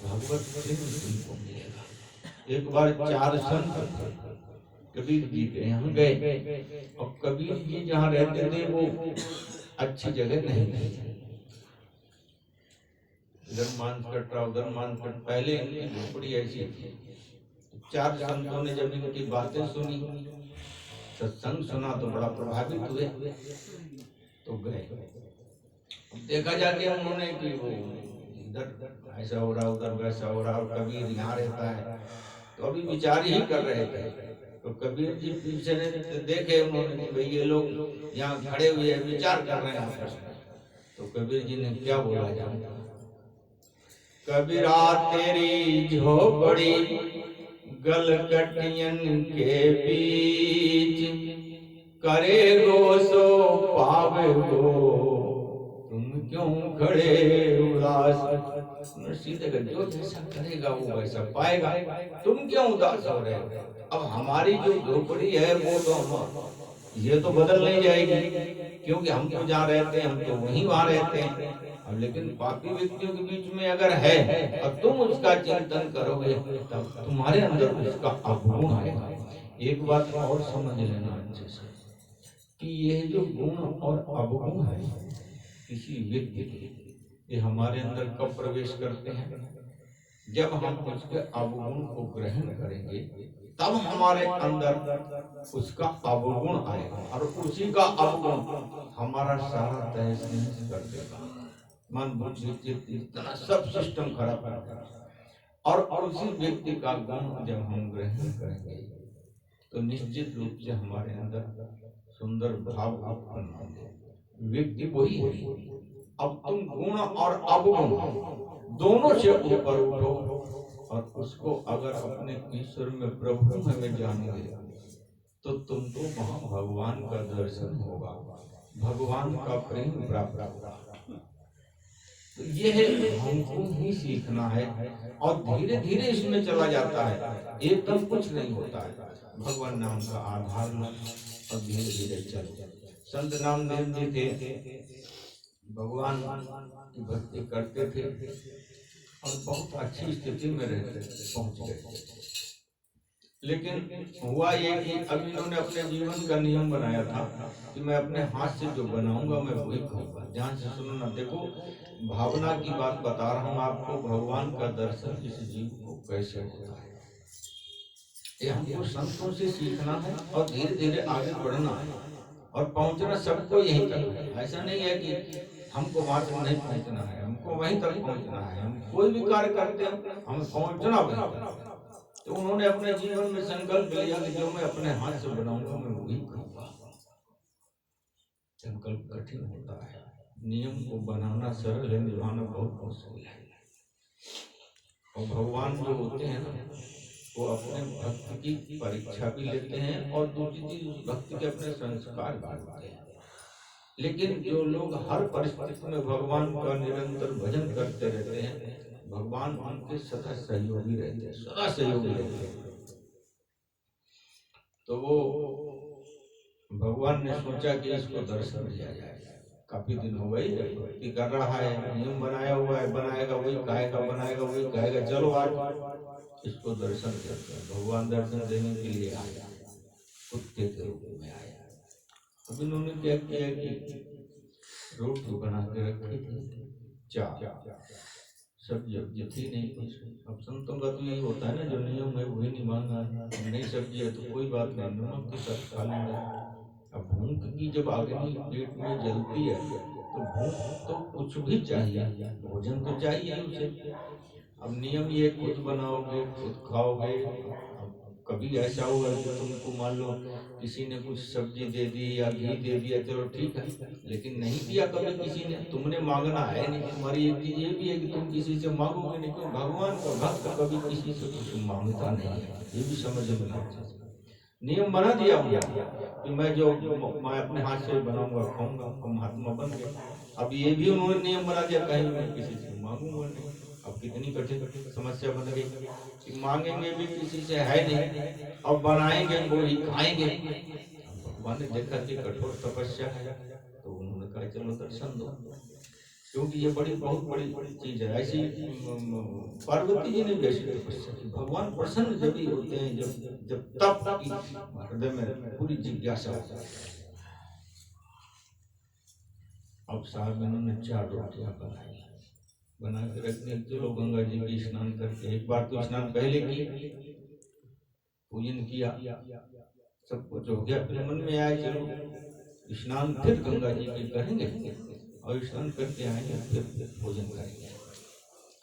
भगवत प्रेम तुमको मिलेगा। एक बार 4 संत कबीर जी के यहाँ गए और कबीर जी जहाँ रहते थे वो अच्छी जगह नहीं थी, इधर मानसकट्टा उधर मानसकट्टा, पहले इनकी झोपड़ी ऐसी थी। 4 संतों ने जब इनकी बातें सुनी, सत्संग सुना तो बड़ा प्रभावित हुए, तो गए। देखा जाके उन्होंने कि वो इधर ऐसा हो रहा उधर वैसा हो रहा, और कबीर यहाँ रहता है, तो अभी विचार ही कर रहे थे। तो कबीर जी पीछे ने देखे उन्होंने कि भाई ये लोग यहाँ खड़े हुए हैं, विचार कर रहे हैं आपस में। तो कबीर जी ने क्या बोला जानते हो? कबीरा तेरी झोपड़ी गलगटियन के बीच, करेगो सो पावेगो, तुम क्यों खड़े उदास। सीधे जो जैसा करेगा वो वैसा पाएगा, तुम क्यों उदास हो रहे हो? अब हमारी जो झोपड़ी है वो तो हम ये तो बदल नहीं जाएगी, क्योंकि हम तो जहाँ रहते हैं हम तो वहीं वहां रहते हैं। अब लेकिन पापी व्यक्तियों के बीच में अगर है और तुम उसका चिंतन करोगे तब तुम्हारे अंदर उसका अवगुण आएगा। एक बात और समझ लेना अच्छे से कि ये जो गुण और अवगुण है किसी व्यक्ति के, ये हमारे अंदर कब प्रवेश करते हैं? जब हम उसके अवगुण को ग्रहण करेंगे तब हमारे अंदर उसका अवगुण आएगा, और उसी का अवगुण हमारा सारा तहस नहस कर देगा। मन बुद्धि चित्त इतना सब सिस्टम खराब कर देगा। और उसी व्यक्ति का गुण जब हम ग्रहण करेंगे तो निश्चित रूप से हमारे अंदर सुंदर भाव उत्पन्न होंगे। व्यक्ति वही है। अब तुम गुण और अवगुण दोनों से ऊपर उठो और उसको अगर अपने ईश्वर में प्रभु में जानोगे तो तुमको वहां भगवान का दर्शन होगा, भगवान का प्रेम प्राप्त होगा। तो ये है हमको ही सीखना है, और धीरे धीरे इसमें चला जाता है, एकदम कुछ नहीं होता है। भगवान नाम का आधार लो और धीरे धीरे चलो। संत नामदेव जी थे, भगवान की भक्ति करते थे और बहुत अच्छी स्थिति में रहते पहुंच गए। लेकिन हुआ ये कि अब इन्होंने अपने जीवन का नियम बनाया था कि मैं अपने हाथ से जो बनाऊंगा मैं वही खाऊंगा। ध्यान से सुनना, देखो भावना की बात बता रहा हूं आपको। भगवान का दर्शन इस जीव को कैसे होता है ये हमको संतों से सीखना है, और धीरे धीरे आगे बढ़ना है और पहुंचना सबको यहीं तक है। ऐसा नहीं है कि हमको वहां तक नहीं पहुंचना है, हमको वहीं तक पहुंचना है। हम कोई भी कार्य करते हैं हमें पहुंचना वहीं तक। तो उन्होंने अपने जीवन में संकल्प लिया कि जो मैं अपने हाथ से बनाऊंगा मैं वही खाऊंगा। संकल्प कठिन होता है, नियम को बनाना सरल है, निभाना बहुत मुश्किल है। और भगवान जो होते हैं ना वो अपने भक्त की परीक्षा भी लेते हैं, और दूसरी चीज उस भक्त के अपने संस्कार भी होते हैं। लेकिन जो लोग हर परिस्थिति में भगवान का निरंतर भजन करते रहते हैं, भगवान उनके सदा सहयोगी रहते हैं, सदा सहयोगी रहते हैं। तो वो भगवान ने सोचा कि इसको दर्शन दिया जाए। काफी दिन हो गई भक्ति कर रहा है, नियम बनाया हुआ है, बनाएगा वही खाएगा, बनाएगा वही खाएगा, चलो आज इसको दर्शन करते हैं। भगवान दर्शन देने के लिए आया, कुत्ते के रूप में आया। अब इन्होंने क्या किया कि रोटी बना के रखी थी, चार सब्जी अब थी नहीं कुछ। अब संतों का तो यही होता है ना, जो नियम है वही निभाना है। नई सब्जी है तो कोई बात नहीं, नमक के साथ खा लेंगे। अब भूख की जब अग्नि पेट में जलती है तो भूख तो कुछ भी चाहिए, भोजन तो चाहिए उसे। अब नियम ये खुद बनाओगे खुद खाओगे। अब कभी ऐसा हुआ कि तुमको मान लो किसी ने कुछ सब्जी दे दी या घी दे दिया, चलो ठीक है, लेकिन नहीं दिया कभी किसी ने, तुमने मांगना है नहीं। तुम्हारी एक चीज ये भी है कि तुम किसी से मांगोगे नहीं, क्यों? भगवान का भक्त कभी किसी से कुछ मांगता नहीं है, ये भी समझ में आता है। नियम बना दिया कि मैं जो मैं अपने हाथ से बनाऊंगा खाऊंगा, हम महात्मा बन गए। अब ये भी उन्होंने नियम बना दिया कहीं मैं किसी से मांगूंगा नहीं। अब कितनी कठिन समस्या बन गई कि मांगेंगे भी किसी से है नहीं, अब बनाएंगे वो ही खाएंगे। भगवान ने देखा कि कठोर तपस्या है तो उन्होंने कहा चलो दर्शन दो। क्योंकि ये बहुत बड़ी चीज है। ऐसी पार्वती जी ने भी ऐसी तपस्या की। भगवान प्रसन्न जब ही होते हैं जब जब तप की हृदय में पूरी जिज्ञासा होती है। अब साहब इन्होंने 4 रोटियां बनाई, बना के रख दी। चलो गंगा जी की स्नान करके, एक बार तो स्नान पहले की, पूजन किया, सब कुछ हो गया। फिर मन में आया चलो स्नान फिर गंगा जी की करेंगे और स्नान करके आएंगे, फिर भोजन करेंगे।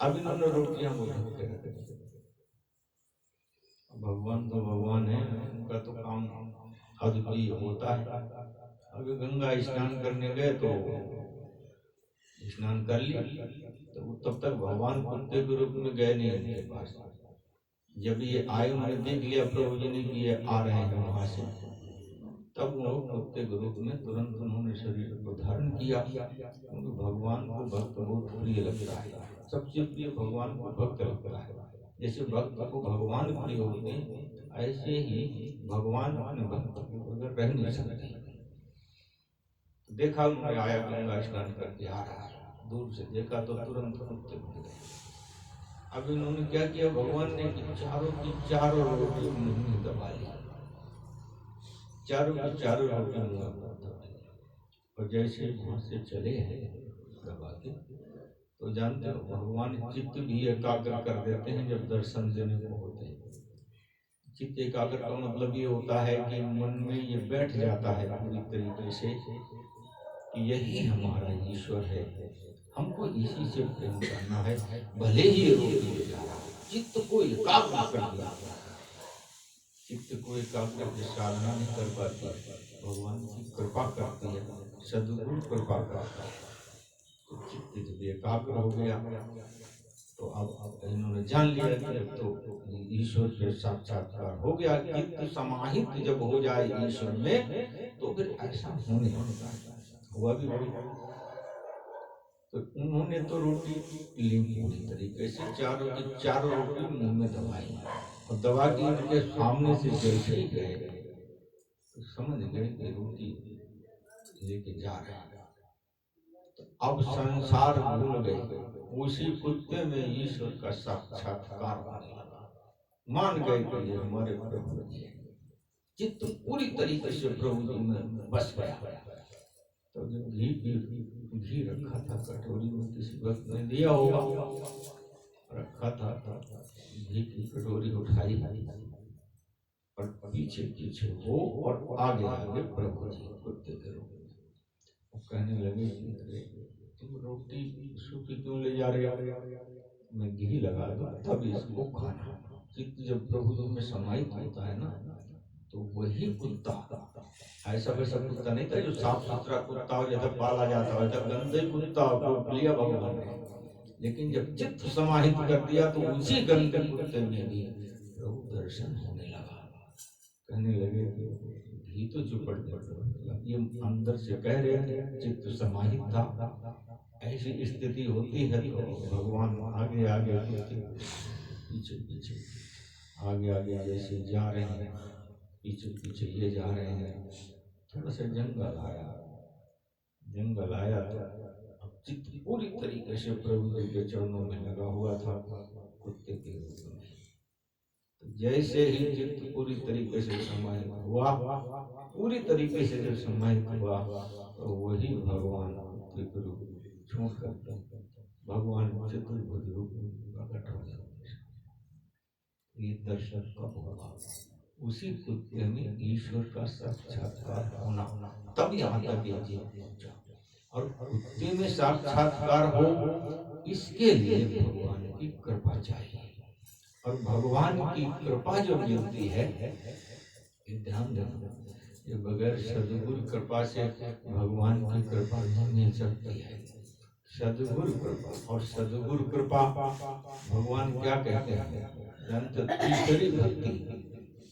अब इन्होंने रोटियां वो ढक के रख दी। भगवान तो भगवान है, उनका तो काम अद्वितीय होता है। अभी गंगा स्नान करने गए तो स्नान कर ली, तो तब तक भगवान कुत्ते के रूप में गए नहीं उनके पास। जब ये आए, उन्होंने देख लिया प्रभु जी ने कि ये आ रहे हैं वहां से, तब वो कुत्ते के रूप में तुरंत उन्होंने शरीर को धारण किया। क्योंकि भगवान को भक्त बहुत प्रिय लगता है, सबसे प्रिय भगवान को भक्त लगता है। जैसे भक्त को भगवान प्रिय होते हैं, ऐसे ही भगवान अपने भक्त को बगैर रह नहीं सकते। देखा उन्होंने, आया गंगा स्नान करके आ रहा है, दूर से देखा तो तुरंत कुत्ते उठ गए। अब इन्होंने क्या किया, भगवान ने चारों की चारों रोटी मुंह में दबा ली, चारों की चारों रोटी मुंह में दबा ली। और जैसे वहां से चले हैं दबा के, तो जानते हो भगवान चित्त भी एकाग्र कर देते हैं जब दर्शन देने को होते हैं। चित्त एकाग्र का मतलब ये होता है कि मन में ये बैठ जाता है पूरी तरीके से कि यही हमारा ईश्वर है, हमको इसी से प्रेम करना है, भले ही ये रोटी ले जा रहा है। चित्त को एकाग्र कर दिया। चित्त को एकाग्र की साधना नहीं कर पाती, भगवान की कृपा करती है, सद्गुरु कृपा करता है। तो चित्त जब एकाग्र हो गया तो अब इन्होंने जान लिया कि अब तो ईश्वर के साक्षात्कार हो गया। चित्त समाहित जब हो जाए ईश्वर में तो फिर ऐसा होने लगता है। हुआ भी वही। तो उन्होंने तो रोटी ली पूरी तरीके से, चारों की चारों रोटी मुंह में दबाई, और दबा के इनके सामने से जैसे ही गए तो समझ गए कि रोटी लेके जा रहे हैं। तो अब संसार भूल गए, उसी कुत्ते में ईश्वर का साक्षात्कार होने लगा। मान गए कि ये हमारे प्रभु जी हैं। चित्त पूरी तरीके से प्रभु जी में बस गया। तो जो घी रखा था कटोरी में, किसी वक्त ने दिया होगा, रखा था, घी की कटोरी उठाई और पीछे पीछे वो और आगे आगे प्रभु जी कुत्ते के रूप में। कहने लगे तुम रोटी सूखी क्यों ले जा रहे हो, मैं घी लगा दूं तब इसको खाना। चित्त जब प्रभु जी में समाहित होता है ना, तो वही कुत्ता, ऐसा वैसा कुत्ता नहीं था जो साफ सुथरा कुत्ता हो जैसा पाला जाता हो, ऐसा गंदे कुत्ता को लिया भगवान ने। लेकिन जब चित्त समाहित कर दिया तो उसी गंदे कुत्ते में भी प्रभु दर्शन होने लगा। कहने लगे घी तो चुपड़ पड़, ये अंदर से कह रहे थे चित्त समाहित था। ऐसी स्थिति होती है तो भगवान आगे आगे पीछे पीछे, आगे आगे जैसे जा रहे हैं, पीछे पीछे ये जा रहे हैं। थोड़ा सा जंगल आया तो अब चित्त पूरी तरीके से प्रभु जी के चरणों में लगा हुआ था कुत्ते के रूप में। तो जैसे ही चित्त पूरी तरीके से समाहित हुआ, पूरी तरीके से जब समाहित हुआ तो वही भगवान कुत्ते के रूप छोड़ कर भगवान चतुर्भुज रूप में प्रकट हो गए। ये दर्शन कब होगा? उसी कुत्ते में ईश्वर का साक्षात्कार होना, तब यहाँ तक ये चीज पहुंचा। और कुत्ते में साक्षात्कार हो इसके लिए भगवान की कृपा चाहिए। और भगवान की कृपा जो मिलती है, ध्यान देना, ये बगैर सद्गुरु कृपा से भगवान की कृपा नहीं मिल सकती है। सद्गुरु कृपा, और सद्गुरु कृपा भगवान क्या कहते हैं जानते? तीसरी भक्ति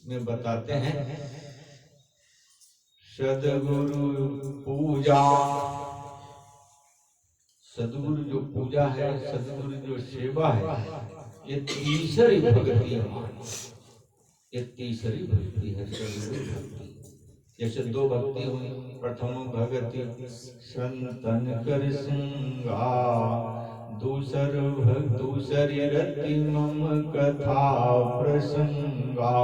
में बताते हैं, सद्गुरु पूजा। सद्गुरु जो पूजा है, सद्गुरु जो सेवा है, ये तीसरी भक्ति है। ये तीसरी भक्ति है सद्गुरु भक्ति। जैसे दो भक्ति हुई, प्रथम भक्ति संतन कर संगा, दूसरी रति मम कथा प्रसंगा।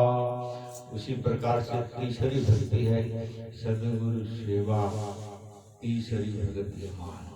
उसी प्रकार से तीसरी भक्ति है सदगुरु सेवा, तीसरी भक्ति मान।